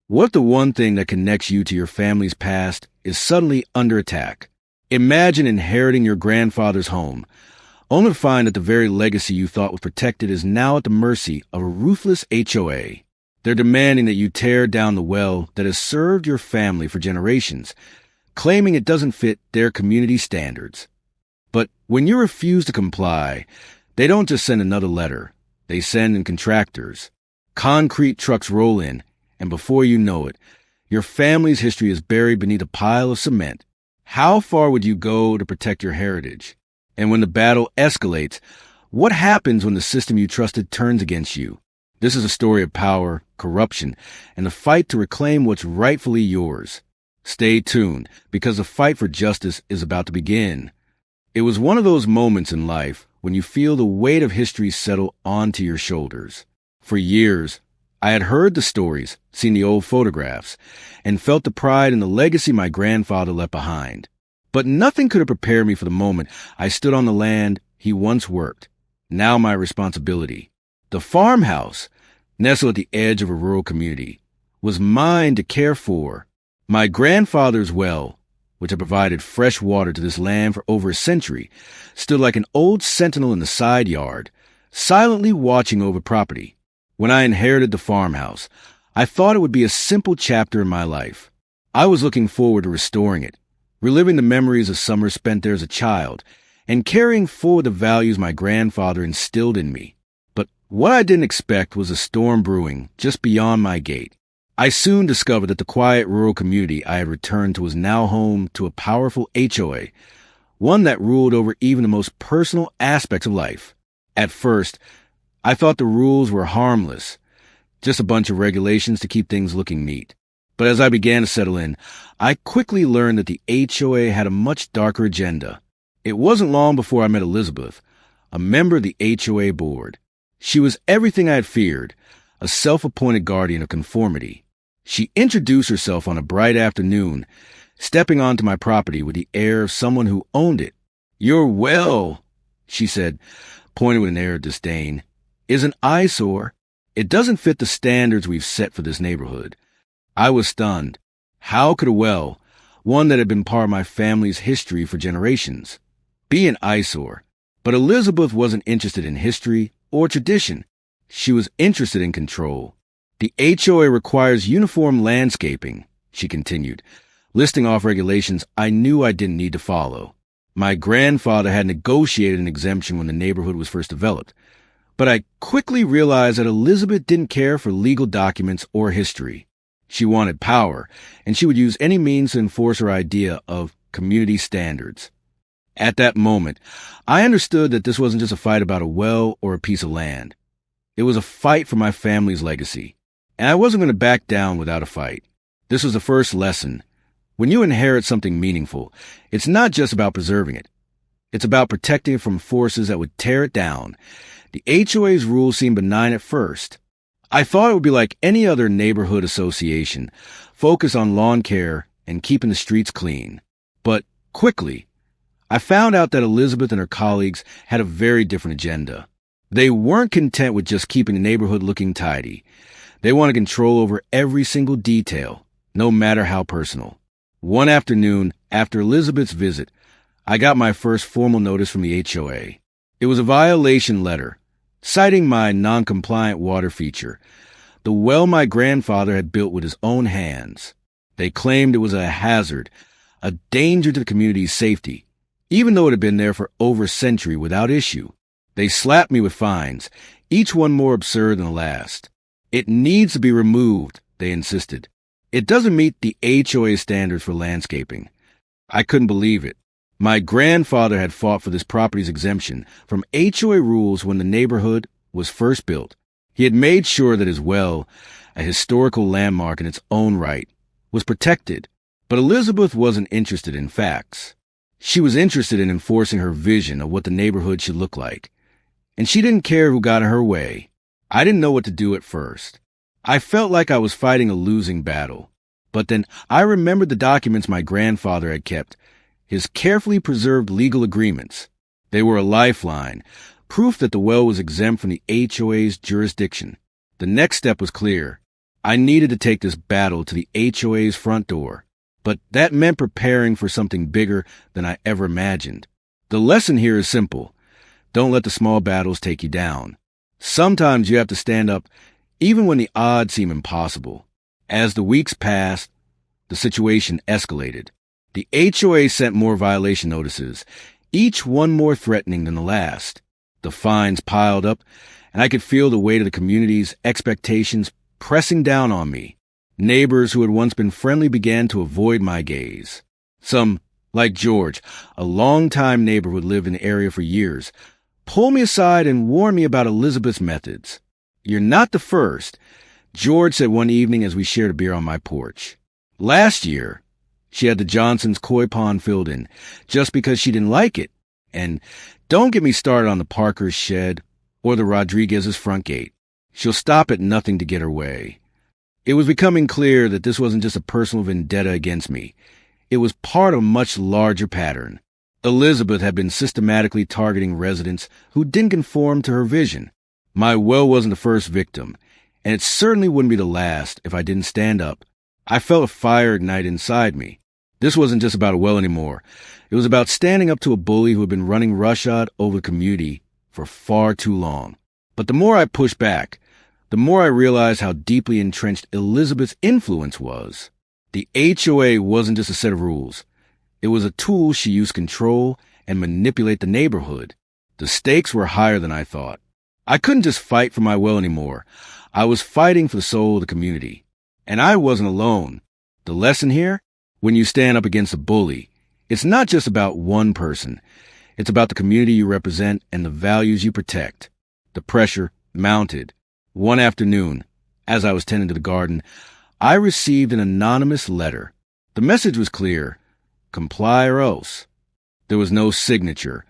What if the one thing that connects you to your family's past is suddenly under attack? Imagine inheriting your grandfather's home, only to find that the very legacy you thought was protected is now at the mercy of a ruthless HOA. They're demanding that you tear down the well that has served your family for generations, claiming it doesn't fit their community standards. But when you refuse to comply, they don't just send another letter. They send in contractors. Concrete trucks roll in, and before you know it, your family's history is buried beneath a pile of cement. How far would you go to protect your heritage? And when the battle escalates, what happens when the system you trusted turns against you? This is a story of power, corruption, and the fight to reclaim what's rightfully yours. Stay tuned, because the fight for justice is about to begin. It was one of those moments in life when you feel the weight of history settle onto your shoulders. For years, I had heard the stories, seen the old photographs, and felt the pride in the legacy my grandfather left behind. But nothing could have prepared me for the moment I stood on the land he once worked. Now my responsibility. The farmhouse, nestled at the edge of a rural community, was mine to care for. My grandfather's well, which had provided fresh water to this land for over a century, stood like an old sentinel in the side yard, silently watching over property. When I inherited the farmhouse, I thought it would be a simple chapter in my life. I was looking forward to restoring it, reliving the memories of summers spent there as a child, and carrying forward the values my grandfather instilled in me. But what I didn't expect was a storm brewing just beyond my gate. I soon discovered that the quiet rural community I had returned to was now home to a powerful HOA, one that ruled over even the most personal aspects of life. At first, I thought the rules were harmless, just a bunch of regulations to keep things looking neat. But as I began to settle in, I quickly learned that the HOA had a much darker agenda. It wasn't long before I met Elizabeth, a member of the HOA board. She was everything I had feared, a self-appointed guardian of conformity. She introduced herself on a bright afternoon, stepping onto my property with the air of someone who owned it. "Your well," she said, pointing with an air of disdain, "is an eyesore. It doesn't fit the standards we've set for this neighborhood." I was stunned. How could a well, one that had been part of my family's history for generations, be an eyesore? But Elizabeth wasn't interested in history or tradition. She was interested in control. "The HOA requires uniform landscaping," she continued, listing off regulations I knew I didn't need to follow. My grandfather had negotiated an exemption when the neighborhood was first developed. But I quickly realized that Elizabeth didn't care for legal documents or history. She wanted power, and she would use any means to enforce her idea of community standards. At that moment, I understood that this wasn't just a fight about a well or a piece of land. It was a fight for my family's legacy, and I wasn't going to back down without a fight. This was the first lesson. When you inherit something meaningful, it's not just about preserving it. It's about protecting it from forces that would tear it down. The HOA's rules seemed benign at first. I thought it would be like any other neighborhood association, focused on lawn care and keeping the streets clean. But quickly, I found out that Elizabeth and her colleagues had a very different agenda. They weren't content with just keeping the neighborhood looking tidy. They wanted control over every single detail, no matter how personal. One afternoon, after Elizabeth's visit, I got my first formal notice from the HOA. It was a violation letter, citing my non-compliant water feature, the well my grandfather had built with his own hands. They claimed it was a hazard, a danger to the community's safety, even though it had been there for over a century without issue. They slapped me with fines, each one more absurd than the last. "It needs to be removed," they insisted. "It doesn't meet the HOA standards for landscaping." I couldn't believe it. My grandfather had fought for this property's exemption from HOA rules when the neighborhood was first built. He had made sure that his well, a historical landmark in its own right, was protected. But Elizabeth wasn't interested in facts. She was interested in enforcing her vision of what the neighborhood should look like. And she didn't care who got in her way. I didn't know what to do at first. I felt like I was fighting a losing battle. But then I remembered the documents my grandfather had kept, his carefully preserved legal agreements. They were a lifeline, proof that the well was exempt from the HOA's jurisdiction. The next step was clear. I needed to take this battle to the HOA's front door, but that meant preparing for something bigger than I ever imagined. The lesson here is simple. Don't let the small battles take you down. Sometimes you have to stand up even when the odds seem impossible. As the weeks passed, the situation escalated. The HOA sent more violation notices, each one more threatening than the last. The fines piled up, and I could feel the weight of the community's expectations pressing down on me. Neighbors who had once been friendly began to avoid my gaze. Some, like George, a longtime neighbor who had lived in the area for years, pulled me aside and warned me about Elizabeth's methods. "You're not the first," George said one evening as we shared a beer on my porch. "Last year, she had the Johnson's koi pond filled in just because she didn't like it. And don't get me started on the Parker's shed or the Rodriguez's front gate. She'll stop at nothing to get her way." It was becoming clear that this wasn't just a personal vendetta against me. It was part of a much larger pattern. Elizabeth had been systematically targeting residents who didn't conform to her vision. My well wasn't the first victim, and it certainly wouldn't be the last if I didn't stand up. I felt a fire ignite inside me. This wasn't just about a well anymore. It was about standing up to a bully who had been running roughshod over the community for far too long. But the more I pushed back, the more I realized how deeply entrenched Elizabeth's influence was. The HOA wasn't just a set of rules. It was a tool she used to control and manipulate the neighborhood. The stakes were higher than I thought. I couldn't just fight for my well anymore. I was fighting for the soul of the community. And I wasn't alone. The lesson here? When you stand up against a bully, it's not just about one person. It's about the community you represent and the values you protect. The pressure mounted. One afternoon, as I was tending to the garden, I received an anonymous letter. The message was clear: comply or else. There was no signature,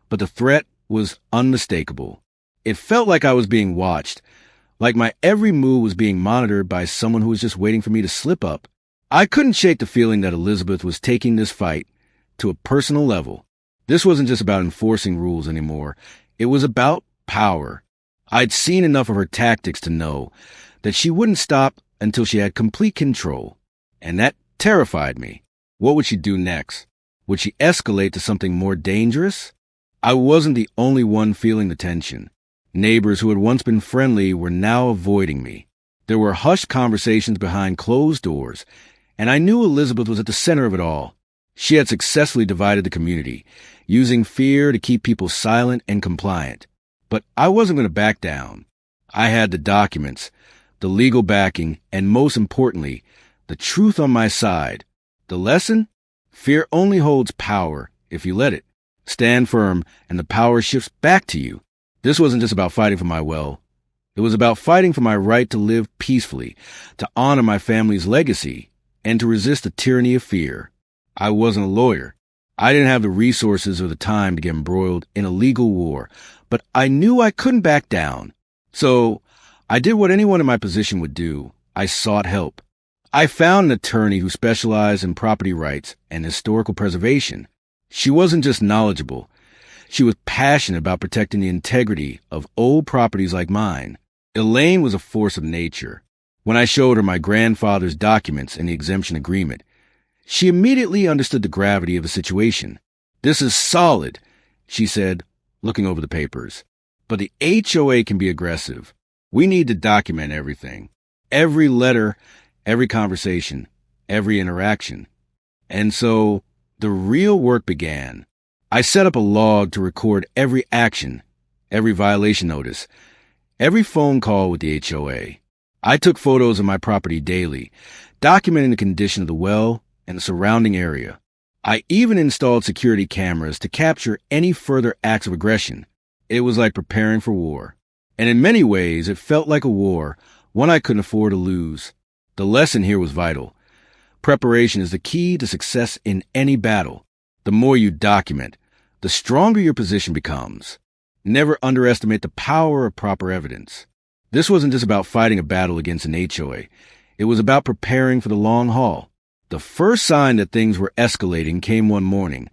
but the threat was unmistakable. It felt like I was being watched, like my every move was being monitored by someone who was just waiting for me to slip up. I couldn't shake the feeling that Elizabeth was taking this fight to a personal level. This wasn't just about enforcing rules anymore. It was about power. I'd seen enough of her tactics to know that she wouldn't stop until she had complete control. And that terrified me. What would she do next? Would she escalate to something more dangerous? I wasn't the only one feeling the tension. Neighbors who had once been friendly were now avoiding me. There were hushed conversations behind closed doors, and I knew Elizabeth was at the center of it all. She had successfully divided the community, using fear to keep people silent and compliant. But I wasn't going to back down. I had the documents, the legal backing, and most importantly, the truth on my side. The lesson? Fear only holds power if you let it. Stand firm, and the power shifts back to you. This wasn't just about fighting for my well. It was about fighting for my right to live peacefully, to honor my family's legacy, and to resist the tyranny of fear. I wasn't a lawyer. I didn't have the resources or the time to get embroiled in a legal war, but I knew I couldn't back down. So I did what anyone in my position would do. I sought help. I found an attorney who specialized in property rights and historical preservation. She wasn't just knowledgeable. She was passionate about protecting the integrity of old properties like mine. Elaine was a force of nature. When I showed her my grandfather's documents and the exemption agreement, she immediately understood the gravity of the situation. "This is solid," she said, looking over the papers. "But the HOA can be aggressive. We need to document everything. Every letter, every conversation, every interaction." And so the real work began. I set up a log to record every action, every violation notice, every phone call with the HOA. I took photos of my property daily, documenting the condition of the well and the surrounding area. I even installed security cameras to capture any further acts of aggression. It was like preparing for war. And in many ways, it felt like a war, one I couldn't afford to lose. The lesson here was vital. Preparation is the key to success in any battle. The more you document, the stronger your position becomes. Never underestimate the power of proper evidence. This wasn't just about fighting a battle against an HOA. It was about preparing for the long haul. The first sign that things were escalating came one morning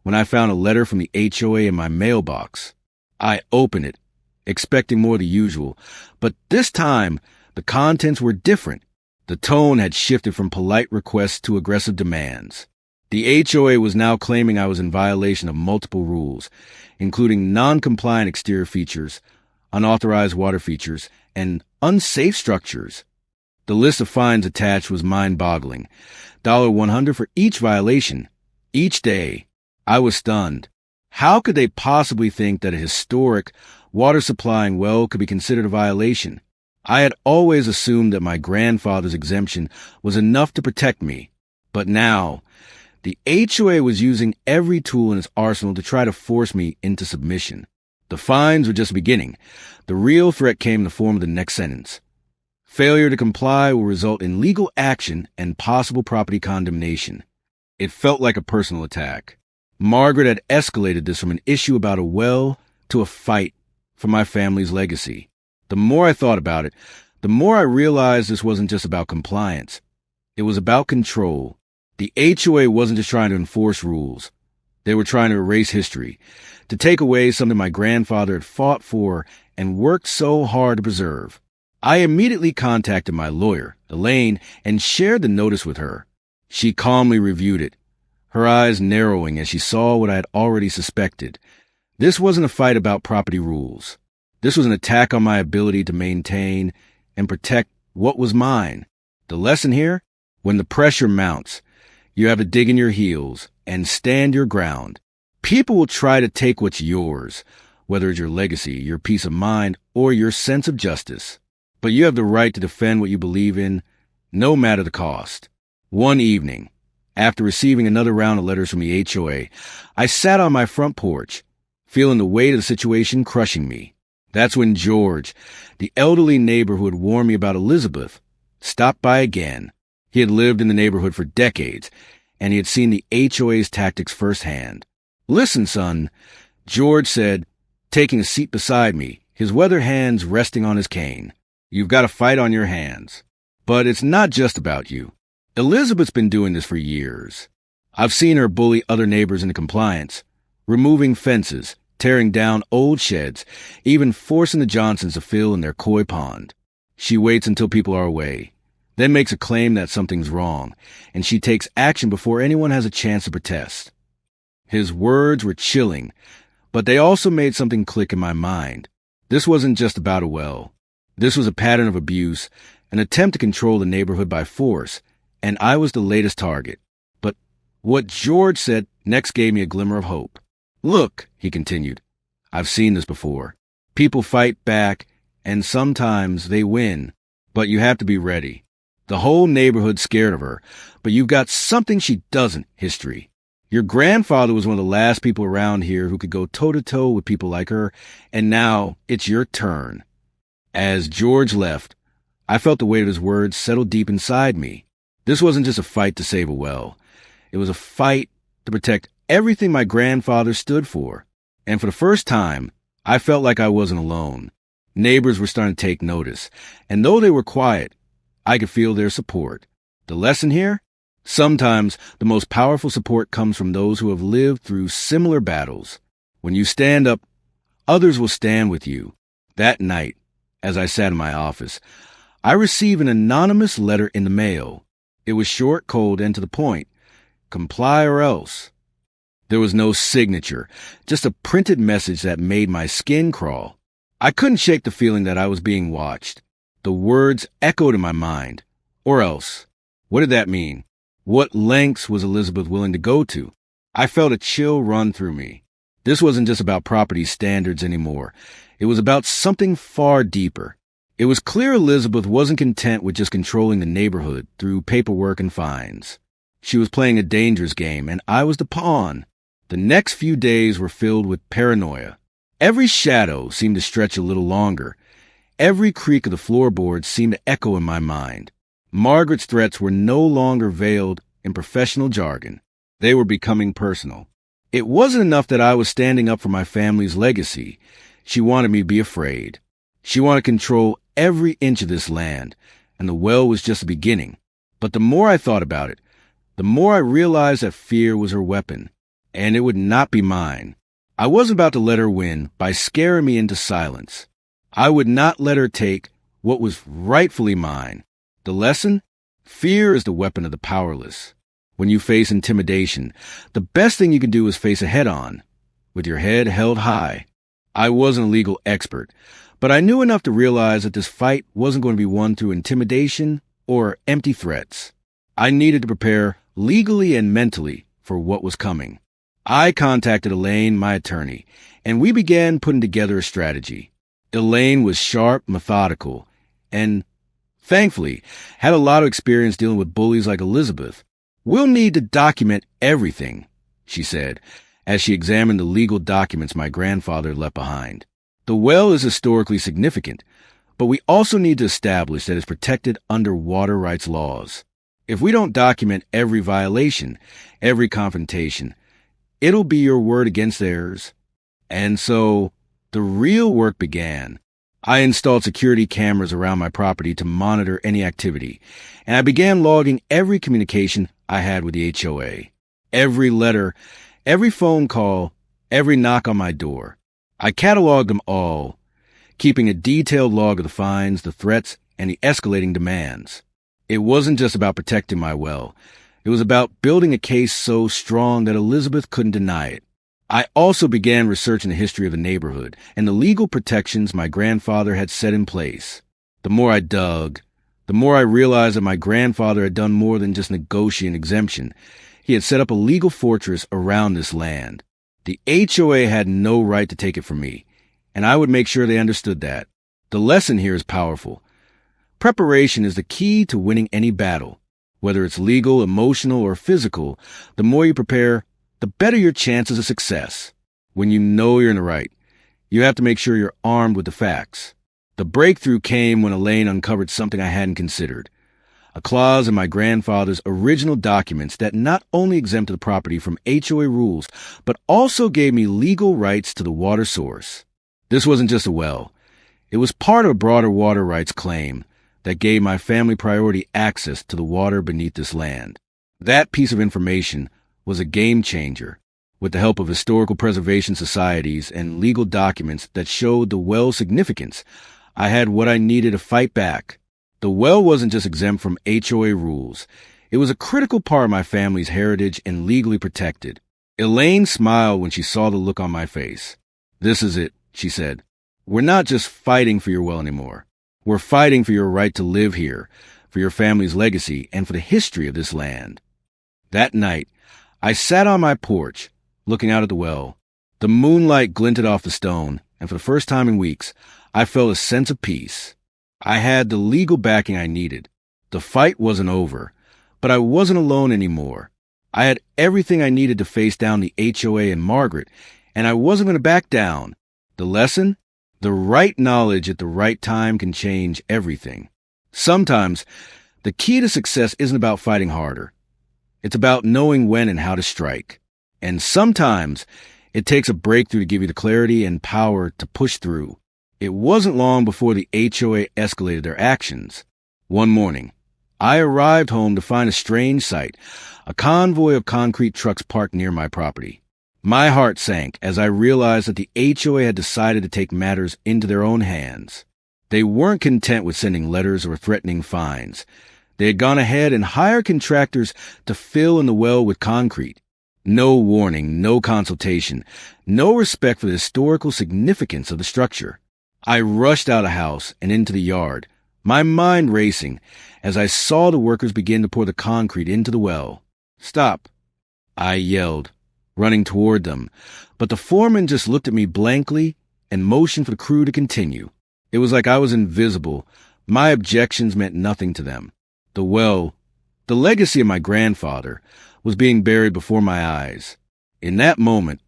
when I found a letter from the HOA in my mailbox. I opened it, expecting more than usual, but this time the contents were different. The tone had shifted from polite requests to aggressive demands. The HOA was now claiming I was in violation of multiple rules, including non-compliant exterior features, unauthorized water features, and unsafe structures. The list of fines attached was mind-boggling. $100 for each violation, each day. I was stunned. How could they possibly think that a historic, water-supplying well could be considered a violation? I had always assumed that my grandfather's exemption was enough to protect me. But now, the HOA was using every tool in its arsenal to try to force me into submission. The fines were just beginning. The real threat came in the form of the next sentence. Failure to comply will result in legal action and possible property condemnation. It felt like a personal attack. Margaret had escalated this from an issue about a well to a fight for my family's legacy. The more I thought about it, the more I realized this wasn't just about compliance. It was about control. The HOA wasn't just trying to enforce rules. They were trying to erase history, to take away something my grandfather had fought for and worked so hard to preserve. I immediately contacted my lawyer, Elaine, and shared the notice with her. She calmly reviewed it, her eyes narrowing as she saw what I had already suspected. This wasn't a fight about property rules. This was an attack on my ability to maintain and protect what was mine. The lesson here? When the pressure mounts, you have to dig in your heels and stand your ground. People will try to take what's yours, whether it's your legacy, your peace of mind, or your sense of justice. But you have the right to defend what you believe in, no matter the cost. One evening, after receiving another round of letters from the HOA, I sat on my front porch, feeling the weight of the situation crushing me. That's when George, the elderly neighbor who had warned me about Elizabeth, stopped by again. He had lived in the neighborhood for decades, and he had seen the HOA's tactics firsthand. "Listen, son," George said, taking a seat beside me, his weathered hands resting on his cane. "You've got a fight on your hands. But it's not just about you. Elizabeth's been doing this for years. I've seen her bully other neighbors into compliance, removing fences, tearing down old sheds, even forcing the Johnsons to fill in their koi pond. She waits until people are away, then makes a claim that something's wrong, and she takes action before anyone has a chance to protest." His words were chilling, but they also made something click in my mind. This wasn't just about a well. This was a pattern of abuse, an attempt to control the neighborhood by force, and I was the latest target. But what George said next gave me a glimmer of hope. "Look," he continued, "I've seen this before. People fight back, and sometimes they win, but you have to be ready. The whole neighborhood's scared of her, but you've got something she doesn't, history. Your grandfather was one of the last people around here who could go toe-to-toe with people like her, and now it's your turn." As George left, I felt the weight of his words settle deep inside me. This wasn't just a fight to save a well. It was a fight to protect everything my grandfather stood for. And for the first time, I felt like I wasn't alone. Neighbors were starting to take notice, and though they were quiet, I could feel their support. The lesson here? Sometimes the most powerful support comes from those who have lived through similar battles. When you stand up, others will stand with you. That night, as I sat in my office, I received an anonymous letter in the mail. It was short, cold, and to the point. Comply or else. There was no signature, just a printed message that made my skin crawl. I couldn't shake the feeling that I was being watched. The words echoed in my mind. Or else. What did that mean? What lengths was Elizabeth willing to go to? I felt a chill run through me. This wasn't just about property standards anymore. It was about something far deeper. It was clear Elizabeth wasn't content with just controlling the neighborhood through paperwork and fines. She was playing a dangerous game, and I was the pawn. The next few days were filled with paranoia. Every shadow seemed to stretch a little longer. Every creak of the floorboards seemed to echo in my mind. Margaret's threats were no longer veiled in professional jargon. They were becoming personal. It wasn't enough that I was standing up for my family's legacy. She wanted me to be afraid. She wanted to control every inch of this land, and the well was just the beginning. But the more I thought about it, the more I realized that fear was her weapon, and it would not be mine. I wasn't about to let her win by scaring me into silence. I would not let her take what was rightfully mine. The lesson? Fear is the weapon of the powerless. When you face intimidation, the best thing you can do is face it head-on, with your head held high. I wasn't a legal expert, but I knew enough to realize that this fight wasn't going to be won through intimidation or empty threats. I needed to prepare legally and mentally for what was coming. I contacted Elaine, my attorney, and we began putting together a strategy. Elaine was sharp, methodical, and, thankfully, had a lot of experience dealing with bullies like Elizabeth. "We'll need to document everything," she said, as she examined the legal documents my grandfather left behind. "The well is historically significant, but we also need to establish that it's protected under water rights laws. If we don't document every violation, every confrontation, it'll be your word against theirs." And so, the real work began. I installed security cameras around my property to monitor any activity, and I began logging every communication I had with the HOA. Every letter, every phone call, every knock on my door. I cataloged them all, keeping a detailed log of the fines, the threats, and the escalating demands. It wasn't just about protecting my well. It was about building a case so strong that Elizabeth couldn't deny it. I also began researching the history of the neighborhood and the legal protections my grandfather had set in place. The more I dug, the more I realized that my grandfather had done more than just negotiate an exemption. He had set up a legal fortress around this land. The HOA had no right to take it from me, and I would make sure they understood that. The lesson here is powerful. Preparation is the key to winning any battle. Whether it's legal, emotional, or physical, the more you prepare, the better your chances of success. When you know you're in the right, you have to make sure you're armed with the facts. The breakthrough came when Elaine uncovered something I hadn't considered. A clause in my grandfather's original documents that not only exempted the property from HOA rules, but also gave me legal rights to the water source. This wasn't just a well. It was part of a broader water rights claim that gave my family priority access to the water beneath this land. That piece of information was a game changer. With the help of historical preservation societies and legal documents that showed the well's significance, I had what I needed to fight back. The well wasn't just exempt from HOA rules. It was a critical part of my family's heritage and legally protected. Elaine smiled when she saw the look on my face. "This is it," she said. "We're not just fighting for your well anymore. We're fighting for your right to live here, for your family's legacy, and for the history of this land." That night, I sat on my porch, looking out at the well. The moonlight glinted off the stone, and for the first time in weeks, I felt a sense of peace. I had the legal backing I needed. The fight wasn't over, but I wasn't alone anymore. I had everything I needed to face down the HOA and Margaret, and I wasn't going to back down. The lesson? The right knowledge at the right time can change everything. Sometimes, the key to success isn't about fighting harder. It's about knowing when and how to strike. And sometimes, it takes a breakthrough to give you the clarity and power to push through. It wasn't long before the HOA escalated their actions. One morning, I arrived home to find a strange sight, a convoy of concrete trucks parked near my property. My heart sank as I realized that the HOA had decided to take matters into their own hands. They weren't content with sending letters or threatening fines. They had gone ahead and hired contractors to fill in the well with concrete. No warning, no consultation, no respect for the historical significance of the structure. I rushed out of the house and into the yard, my mind racing as I saw the workers begin to pour the concrete into the well. "Stop," I yelled, running toward them, but the foreman just looked at me blankly and motioned for the crew to continue. It was like I was invisible. My objections meant nothing to them. The well, the legacy of my grandfather, was being buried before my eyes. In that moment,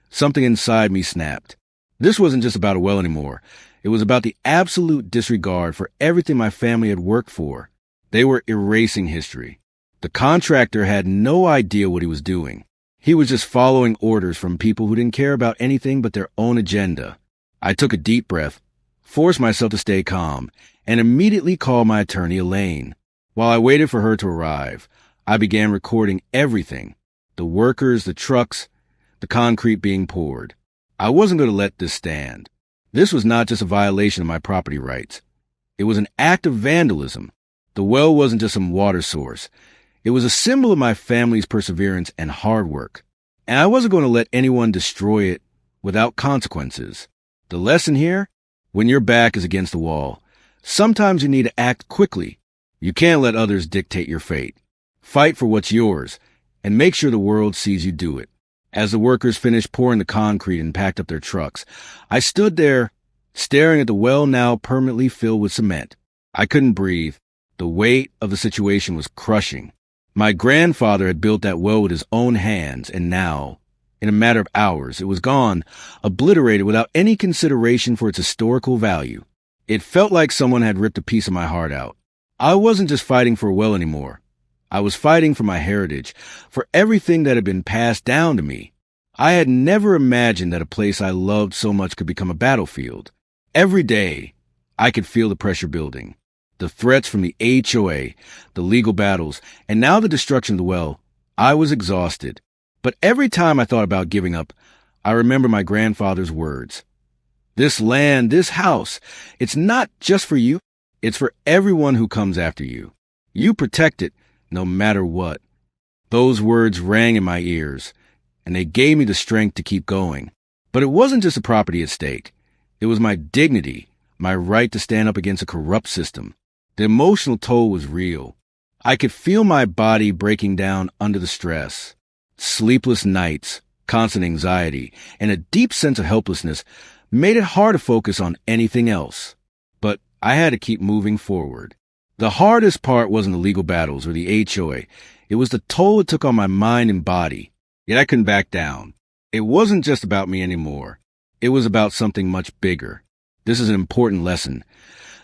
something inside me snapped. This wasn't just about a well anymore. It was about the absolute disregard for everything my family had worked for. They were erasing history. The contractor had no idea what he was doing. He was just following orders from people who didn't care about anything but their own agenda. I took a deep breath, forced myself to stay calm, and immediately called my attorney, Elaine. While I waited for her to arrive, I began recording everything. The workers, the trucks, the concrete being poured. I wasn't going to let this stand. This was not just a violation of my property rights. It was an act of vandalism. The well wasn't just some water source. It was a symbol of my family's perseverance and hard work. And I wasn't going to let anyone destroy it without consequences. The lesson here? When your back is against the wall, sometimes you need to act quickly. You can't let others dictate your fate. Fight for what's yours, and make sure the world sees you do it. As the workers finished pouring the concrete and packed up their trucks, I stood there, staring at the well now permanently filled with cement. I couldn't breathe. The weight of the situation was crushing. My grandfather had built that well with his own hands, and now, in a matter of hours, it was gone, obliterated without any consideration for its historical value. It felt like someone had ripped a piece of my heart out. I wasn't just fighting for a well anymore. I was fighting for my heritage, for everything that had been passed down to me. I had never imagined that a place I loved so much could become a battlefield. Every day, I could feel the pressure building. The threats from the HOA, the legal battles, and now the destruction of the well. I was exhausted. But every time I thought about giving up, I remember my grandfather's words. This land, this house, it's not just for you. It's for everyone who comes after you. You protect it no matter what. Those words rang in my ears, and they gave me the strength to keep going. But it wasn't just the property at stake. It was my dignity, my right to stand up against a corrupt system. The emotional toll was real. I could feel my body breaking down under the stress. Sleepless nights, constant anxiety, and a deep sense of helplessness made it hard to focus on anything else. But I had to keep moving forward. The hardest part wasn't the legal battles or the HOA. It was the toll it took on my mind and body. Yet I couldn't back down. It wasn't just about me anymore. It was about something much bigger. This is an important lesson.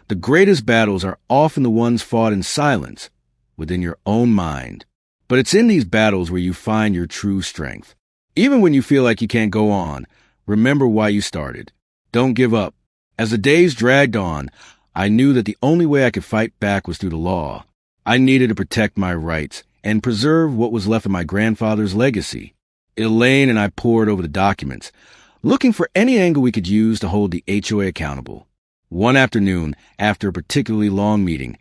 The greatest battles are often the ones fought in silence, within your own mind. But it's in these battles where you find your true strength. Even when you feel like you can't go on, remember why you started. Don't give up. As the days dragged on, I knew that the only way I could fight back was through the law. I needed to protect my rights and preserve what was left of my grandfather's legacy. Elaine and I pored over the documents, looking for any angle we could use to hold the HOA accountable. One afternoon, after a particularly long meeting,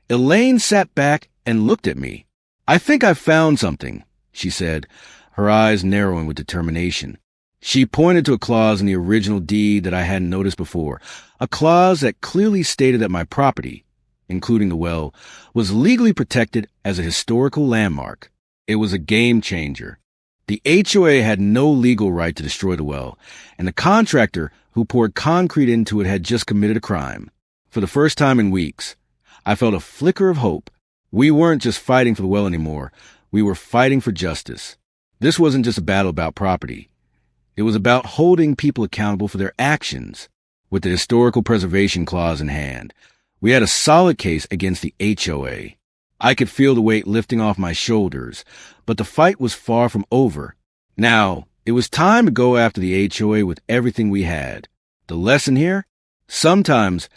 Elaine sat back and looked at me. "I think I've found something," she said, her eyes narrowing with determination. She pointed to a clause in the original deed that I hadn't noticed before, a clause that clearly stated that my property, including the well, was legally protected as a historical landmark. It was a game changer. The HOA had no legal right to destroy the well, and the contractor who poured concrete into it had just committed a crime. For the first time in weeks, I felt a flicker of hope. We weren't just fighting for the well anymore. We were fighting for justice. This wasn't just a battle about property. It was about holding people accountable for their actions. With the historical preservation clause in hand, we had a solid case against the HOA. I could feel the weight lifting off my shoulders, but the fight was far from over. Now, it was time to go after the HOA with everything we had. The lesson here? Sometimes,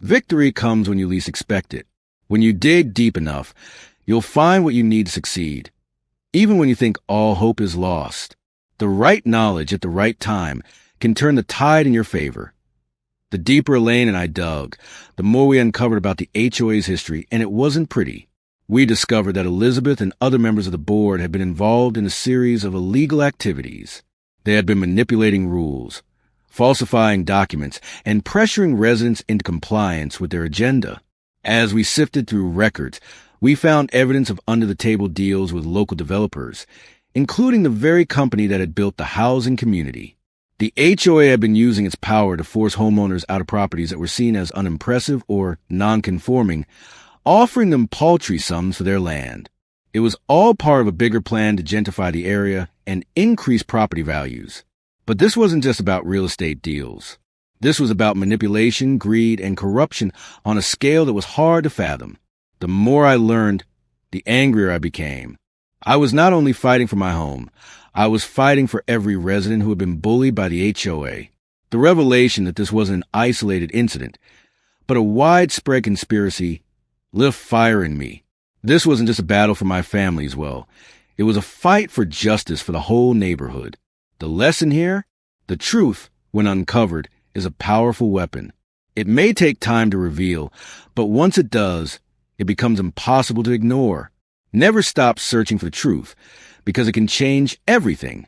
victory comes when you least expect it. When you dig deep enough, you'll find what you need to succeed. Even when you think all hope is lost, the right knowledge at the right time can turn the tide in your favor. The deeper Elaine and I dug, the more we uncovered about the HOA's history, and it wasn't pretty. We discovered that Elizabeth and other members of the board had been involved in a series of illegal activities. They had been manipulating rules, falsifying documents, and pressuring residents into compliance with their agenda. As we sifted through records, we found evidence of under-the-table deals with local developers, including the very company that had built the housing community. The HOA had been using its power to force homeowners out of properties that were seen as unimpressive or non-conforming, offering them paltry sums for their land. It was all part of a bigger plan to gentrify the area and increase property values. But this wasn't just about real estate deals. This was about manipulation, greed, and corruption on a scale that was hard to fathom. The more I learned, the angrier I became. I was not only fighting for my home, I was fighting for every resident who had been bullied by the HOA. The revelation that this wasn't an isolated incident, but a widespread conspiracy, lit fire in me. This wasn't just a battle for my family as well. It was a fight for justice for the whole neighborhood. The lesson here? The truth, when uncovered, is a powerful weapon. It may take time to reveal, but once it does, it becomes impossible to ignore. Never stop searching for the truth, because it can change everything.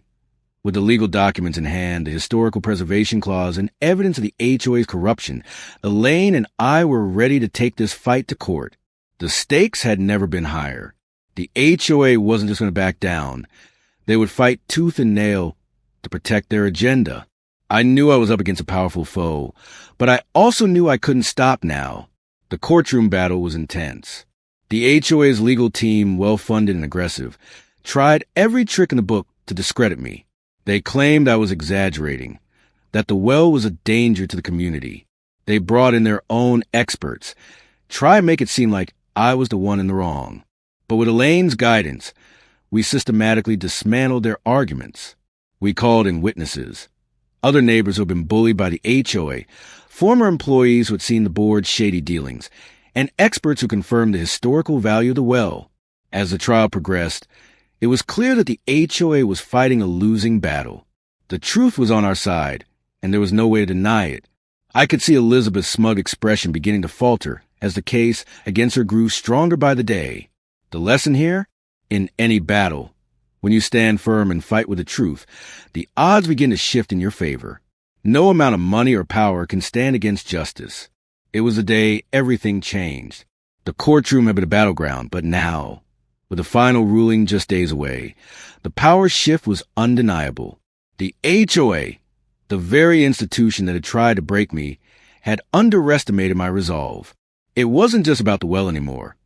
With the legal documents in hand, the historical preservation clause, and evidence of the HOA's corruption, Elaine and I were ready to take this fight to court. The stakes had never been higher. The HOA wasn't just going to back down. They would fight tooth and nail to protect their agenda. I knew I was up against a powerful foe, but I also knew I couldn't stop now. The courtroom battle was intense. The HOA's legal team, well-funded and aggressive, tried every trick in the book to discredit me. They claimed I was exaggerating, that the well was a danger to the community. They brought in their own experts, tried to make it seem like I was the one in the wrong. But with Elaine's guidance, we systematically dismantled their arguments. We called in witnesses, other neighbors who had been bullied by the HOA, former employees who had seen the board's shady dealings, and experts who confirmed the historical value of the well. As the trial progressed, it was clear that the HOA was fighting a losing battle. The truth was on our side, and there was no way to deny it. I could see Elizabeth's smug expression beginning to falter as the case against her grew stronger by the day. The lesson here? In any battle, when you stand firm and fight with the truth, the odds begin to shift in your favor. No amount of money or power can stand against justice. It was the day everything changed. The courtroom had been a battleground, but now, with the final ruling just days away, the power shift was undeniable. The HOA, the very institution that had tried to break me, had underestimated my resolve. It wasn't just about the well anymore.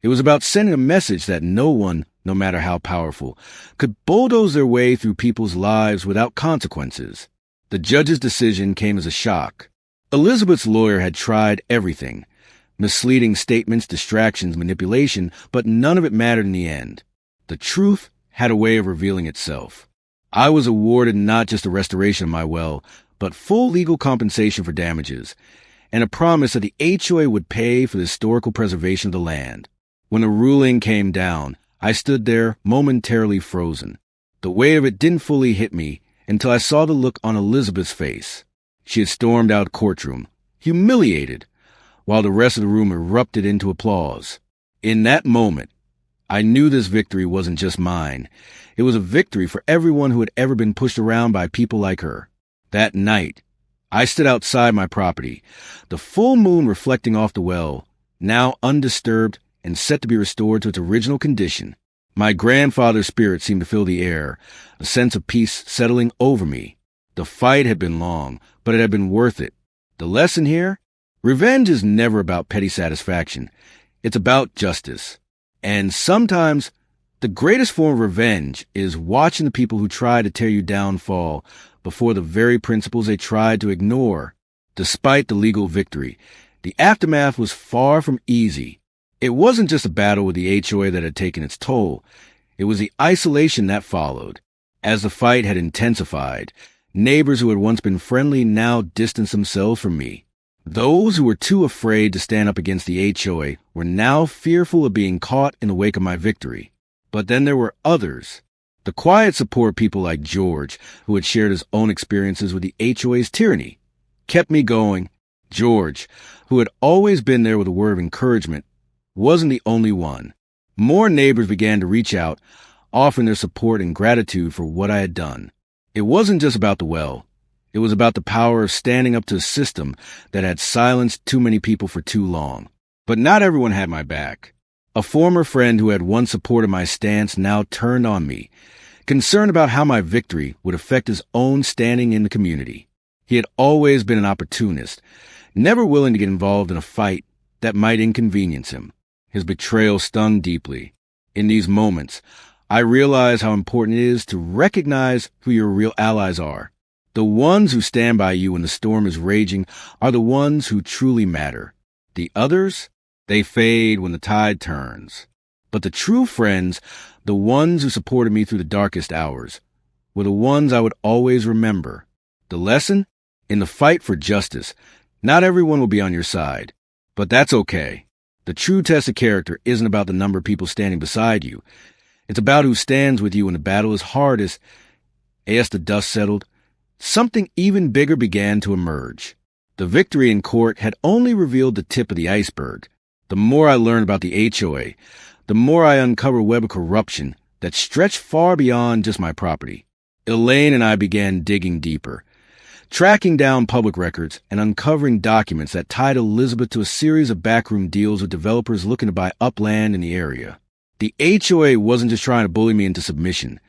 It was about sending a message that no one, no matter how powerful, could bulldoze their way through people's lives without consequences. The judge's decision came as a shock. Elizabeth's lawyer had tried everything. Misleading statements, distractions, manipulation, but none of it mattered in the end. The truth had a way of revealing itself. I was awarded not just the restoration of my well, but full legal compensation for damages, and a promise that the HOA would pay for the historical preservation of the land. When the ruling came down, I stood there momentarily frozen. The weight of it didn't fully hit me until I saw the look on Elizabeth's face. She had stormed out of the courtroom, humiliated, while the rest of the room erupted into applause. In that moment, I knew this victory wasn't just mine. It was a victory for everyone who had ever been pushed around by people like her. That night, I stood outside my property, the full moon reflecting off the well, now undisturbed and set to be restored to its original condition. My grandfather's spirit seemed to fill the air, a sense of peace settling over me. The fight had been long, but it had been worth it. The lesson here? Revenge is never about petty satisfaction. It's about justice. And sometimes, the greatest form of revenge is watching the people who try to tear you down fall before the very principles they tried to ignore. Despite the legal victory, the aftermath was far from easy. It wasn't just a battle with the HOA that had taken its toll. It was the isolation that followed. As the fight had intensified, neighbors who had once been friendly now distanced themselves from me. Those who were too afraid to stand up against the HOA were now fearful of being caught in the wake of my victory. But then there were others. The quiet support people like George, who had shared his own experiences with the HOA's tyranny, kept me going. George, who had always been there with a word of encouragement, wasn't the only one. More neighbors began to reach out, offering their support and gratitude for what I had done. It wasn't just about the well. It was about the power of standing up to a system that had silenced too many people for too long. But not everyone had my back. A former friend who had once supported my stance now turned on me, concerned about how my victory would affect his own standing in the community. He had always been an opportunist, never willing to get involved in a fight that might inconvenience him. His betrayal stung deeply. In these moments, I realized how important it is to recognize who your real allies are. The ones who stand by you when the storm is raging are the ones who truly matter. The others, they fade when the tide turns. But the true friends, the ones who supported me through the darkest hours, were the ones I would always remember. The lesson? In the fight for justice, not everyone will be on your side. But that's okay. The true test of character isn't about the number of people standing beside you. It's about who stands with you when the battle is hardest. As the dust settled, something even bigger began to emerge. The victory in court had only revealed the tip of the iceberg. The more I learned about the HOA, the more I uncovered a web of corruption that stretched far beyond just my property. Elaine and I began digging deeper, tracking down public records and uncovering documents that tied Elizabeth to a series of backroom deals with developers looking to buy up land in the area. The HOA wasn't just trying to bully me into submission.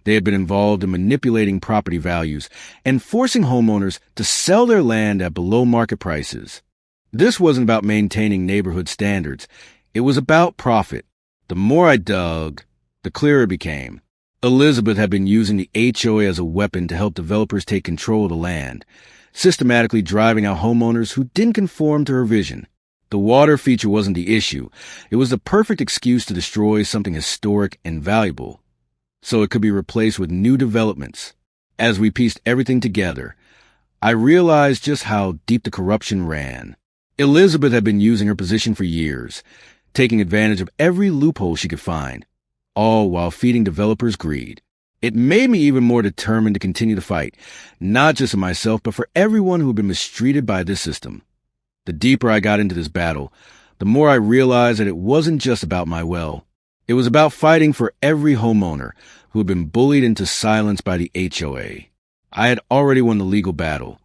They had been involved in manipulating property values and forcing homeowners to sell their land at below-market prices. This wasn't about maintaining neighborhood standards. It was about profit. The more I dug, the clearer it became. Elizabeth had been using the HOA as a weapon to help developers take control of the land, systematically driving out homeowners who didn't conform to her vision. The water feature wasn't the issue. It was the perfect excuse to destroy something historic and valuable, so it could be replaced with new developments. As we pieced everything together, I realized just how deep the corruption ran. Elizabeth had been using her position for years, taking advantage of every loophole she could find, all while feeding developers' greed. It made me even more determined to continue the fight, not just for myself, but for everyone who had been mistreated by this system. The deeper I got into this battle, the more I realized that it wasn't just about my well. It was about fighting for every homeowner who had been bullied into silence by the HOA. I had already won the legal battle,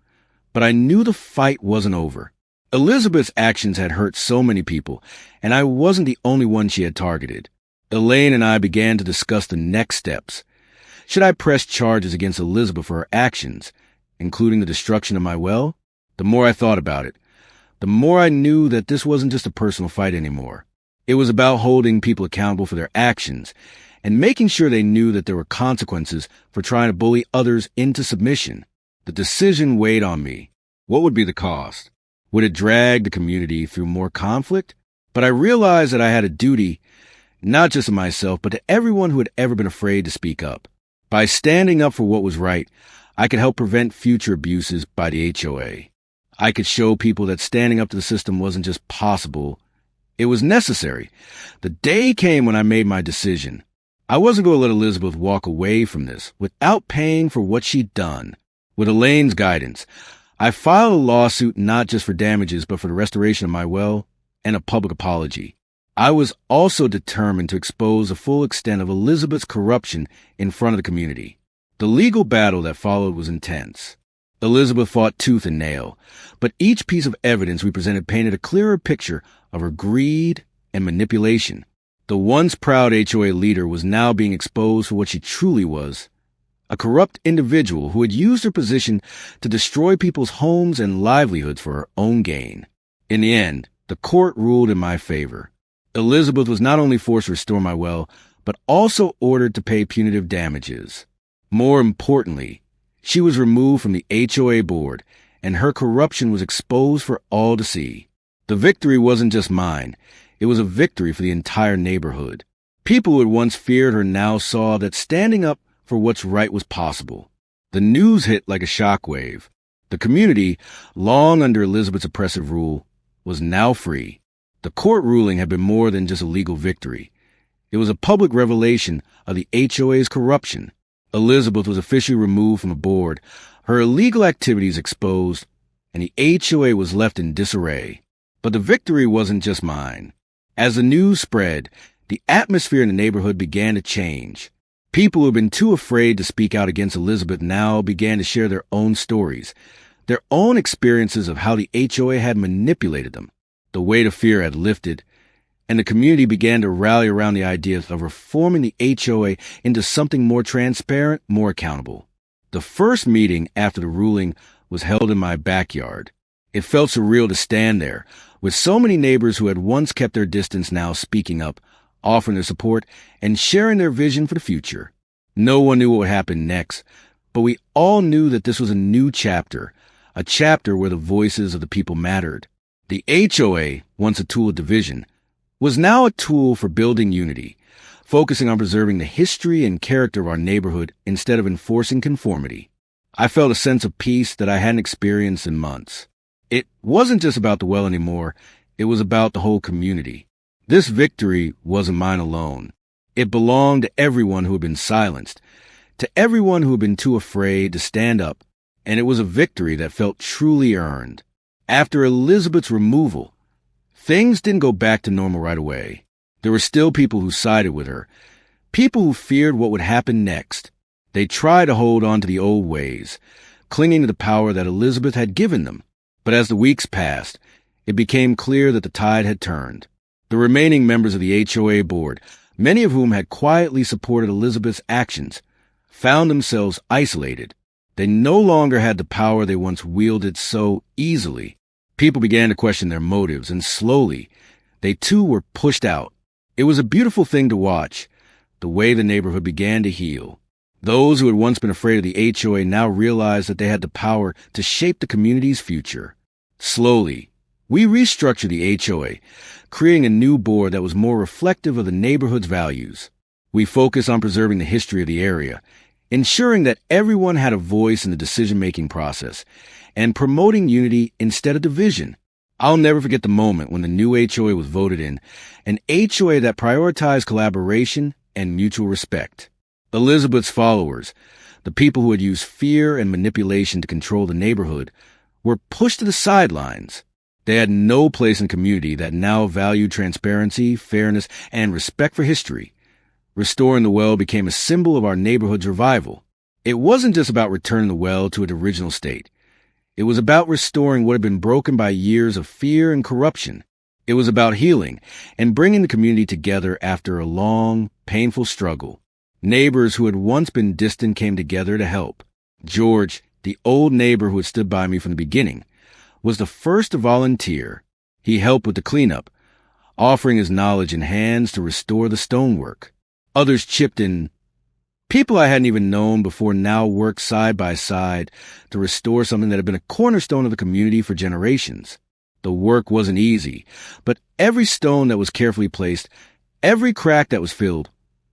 but I knew the fight wasn't over. Elizabeth's actions had hurt so many people, and I wasn't the only one she had targeted. Elaine and I began to discuss the next steps. Should I press charges against Elizabeth for her actions, including the destruction of my well? The more I thought about it, the more I knew that this wasn't just a personal fight anymore. It was about holding people accountable for their actions and making sure they knew that there were consequences for trying to bully others into submission. The decision weighed on me. What would be the cost? Would it drag the community through more conflict? But I realized that I had a duty, not just to myself, but to everyone who had ever been afraid to speak up. By standing up for what was right, I could help prevent future abuses by the HOA. I could show people that standing up to the system wasn't just possible, it was necessary. The day came when I made my decision. I wasn't going to let Elizabeth walk away from this without paying for what she'd done. With Elaine's guidance, I filed a lawsuit not just for damages, but for the restoration of my well and a public apology. I was also determined to expose the full extent of Elizabeth's corruption in front of the community. The legal battle that followed was intense. Elizabeth fought tooth and nail, but each piece of evidence we presented painted a clearer picture of her greed and manipulation. The once proud HOA leader was now being exposed for what she truly was, a corrupt individual who had used her position to destroy people's homes and livelihoods for her own gain. In the end, the court ruled in my favor. Elizabeth was not only forced to restore my well, but also ordered to pay punitive damages. More importantly, she was removed from the HOA board, and her corruption was exposed for all to see. The victory wasn't just mine. It was a victory for the entire neighborhood. People who had once feared her now saw that standing up for what's right was possible. The news hit like a shockwave. The community, long under Elizabeth's oppressive rule, was now free. The court ruling had been more than just a legal victory. It was a public revelation of the HOA's corruption. Elizabeth was officially removed from the board, her illegal activities exposed, and the HOA was left in disarray. But the victory wasn't just mine. As the news spread, the atmosphere in the neighborhood began to change. People who had been too afraid to speak out against Elizabeth now began to share their own stories, their own experiences of how the HOA had manipulated them. The weight of fear had lifted, and the community began to rally around the idea of reforming the HOA into something more transparent, more accountable. The first meeting after the ruling was held in my backyard. It felt surreal to stand there, with so many neighbors who had once kept their distance now speaking up, offering their support, and sharing their vision for the future. No one knew what would happen next, but we all knew that this was a new chapter, a chapter where the voices of the people mattered. The HOA, once a tool of division, was now a tool for building unity, focusing on preserving the history and character of our neighborhood instead of enforcing conformity. I felt a sense of peace that I hadn't experienced in months. It wasn't just about the well anymore, it was about the whole community. This victory wasn't mine alone. It belonged to everyone who had been silenced, to everyone who had been too afraid to stand up, and it was a victory that felt truly earned. After Elizabeth's removal, Things didn't go back to normal right away. There were still people who sided with her, people who feared what would happen next. They tried to hold on to the old ways, clinging to the power that Elizabeth had given them. But as the weeks passed, it became clear that the tide had turned. The remaining members of the HOA board, many of whom had quietly supported Elizabeth's actions, found themselves isolated. They no longer had the power they once wielded so easily. People began to question their motives, and slowly, they too were pushed out. It was a beautiful thing to watch, the way the neighborhood began to heal. Those who had once been afraid of the HOA now realized that they had the power to shape the community's future. Slowly, we restructured the HOA, creating a new board that was more reflective of the neighborhood's values. We focused on preserving the history of the area, ensuring that everyone had a voice in the decision-making process, and promoting unity instead of division. I'll never forget the moment when the new HOA was voted in, an HOA that prioritized collaboration and mutual respect. Elizabeth's followers, the people who had used fear and manipulation to control the neighborhood, were pushed to the sidelines. They had no place in a community that now valued transparency, fairness, and respect for history. Restoring the well became a symbol of our neighborhood's revival. It wasn't just about returning the well to its original state. It was about restoring what had been broken by years of fear and corruption. It was about healing and bringing the community together after a long, painful struggle. Neighbors who had once been distant came together to help. George, the old neighbor who had stood by me from the beginning, was the first to volunteer. He helped with the cleanup, offering his knowledge and hands to restore the stonework. Others chipped in. People I hadn't even known before now worked side by side to restore something that had been a cornerstone of the community for generations. The work wasn't easy, but every stone that was carefully placed, every crack that was filled,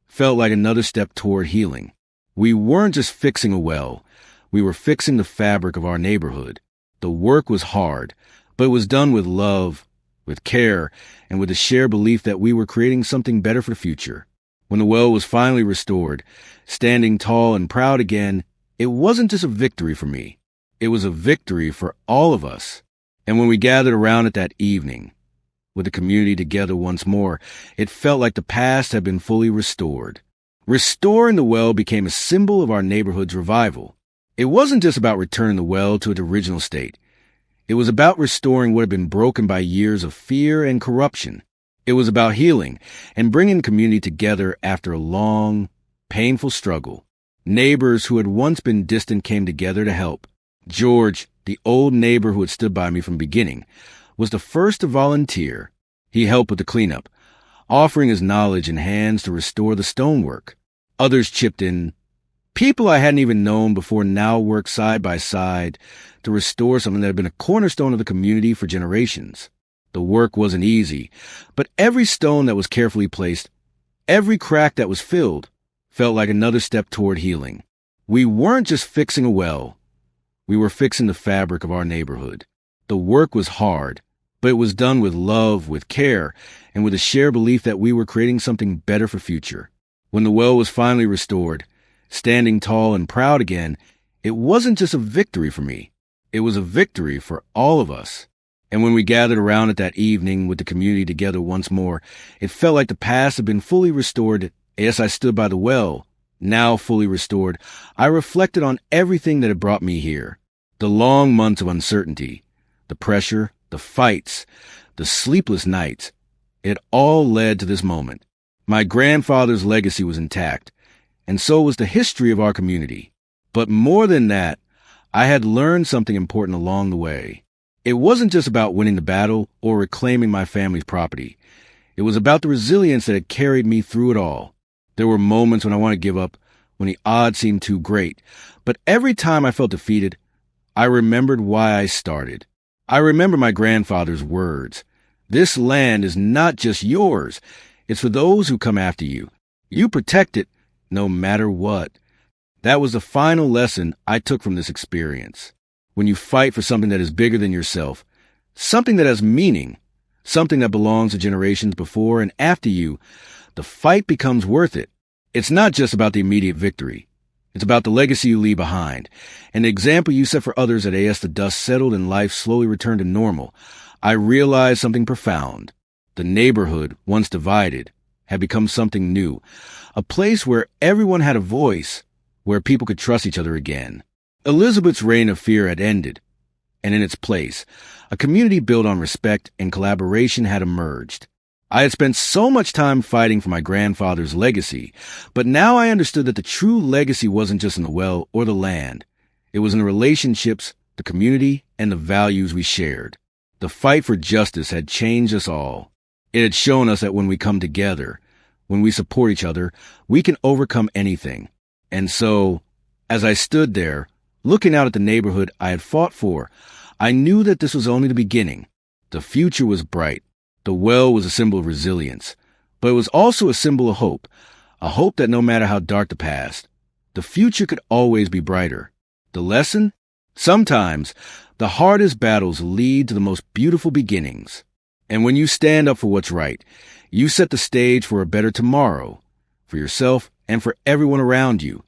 felt like another step toward healing. We weren't just fixing a well, we were fixing the fabric of our neighborhood. The work was hard, but it was done with love, with care, and with the shared belief that we were creating something better for the future. When the well was finally restored, standing tall and proud again, it wasn't just a victory for me. It was a victory for all of us. And when we gathered around it that evening, with the community together once more, it felt like the past had been fully restored. Restoring the well became a symbol of our neighborhood's revival. It wasn't just about returning the well to its original state. It was about restoring what had been broken by years of fear and corruption. It was about healing and bringing the community together after a long, painful struggle. Neighbors who had once been distant came together to help. George, the old neighbor who had stood by me from the beginning, was the first to volunteer. He helped with the cleanup, offering his knowledge and hands to restore the stonework. Others chipped in. People I hadn't even known before now worked side by side to restore something that had been a cornerstone of the community for generations. The work wasn't easy, but every stone that was carefully placed, every crack that was filled, felt like another step toward healing. We weren't just fixing a well, we were fixing the fabric of our neighborhood. The work was hard, but it was done with love, with care, and with a shared belief that we were creating something better for the future. When the well was finally restored, standing tall and proud again, it wasn't just a victory for me. It was a victory for all of us. And when we gathered around it that evening with the community together once more, it felt like the past had been fully restored. As I stood by the well, now fully restored, I reflected on everything that had brought me here. The long months of uncertainty, the pressure, the fights, the sleepless nights, it all led to this moment. My grandfather's legacy was intact, and so was the history of our community. But more than that, I had learned something important along the way. It wasn't just about winning the battle or reclaiming my family's property. It was about the resilience that had carried me through it all. There were moments when I wanted to give up, when the odds seemed too great. But every time I felt defeated, I remembered why I started. I remember my grandfather's words. This land is not just yours. It's for those who come after you. You protect it no matter what. That was the final lesson I took from this experience. When you fight for something that is bigger than yourself, something that has meaning, something that belongs to generations before and after you, the fight becomes worth it. It's not just about the immediate victory. It's about the legacy you leave behind, and the example you set for others that as the dust settled and life slowly returned to normal. I realized something profound. The neighborhood, once divided, had become something new, a place where everyone had a voice, where people could trust each other again. Elizabeth's reign of fear had ended, and in its place, a community built on respect and collaboration had emerged. I had spent so much time fighting for my grandfather's legacy, but now I understood that the true legacy wasn't just in the well or the land. It was in the relationships, the community, and the values we shared. The fight for justice had changed us all. It had shown us that when we come together, when we support each other, we can overcome anything. And so, as I stood there, looking out at the neighborhood I had fought for, I knew that this was only the beginning. The future was bright. The well was a symbol of resilience, but it was also a symbol of hope, a hope that no matter how dark the past, the future could always be brighter. The lesson? Sometimes, the hardest battles lead to the most beautiful beginnings. And when you stand up for what's right, you set the stage for a better tomorrow, for yourself and for everyone around you.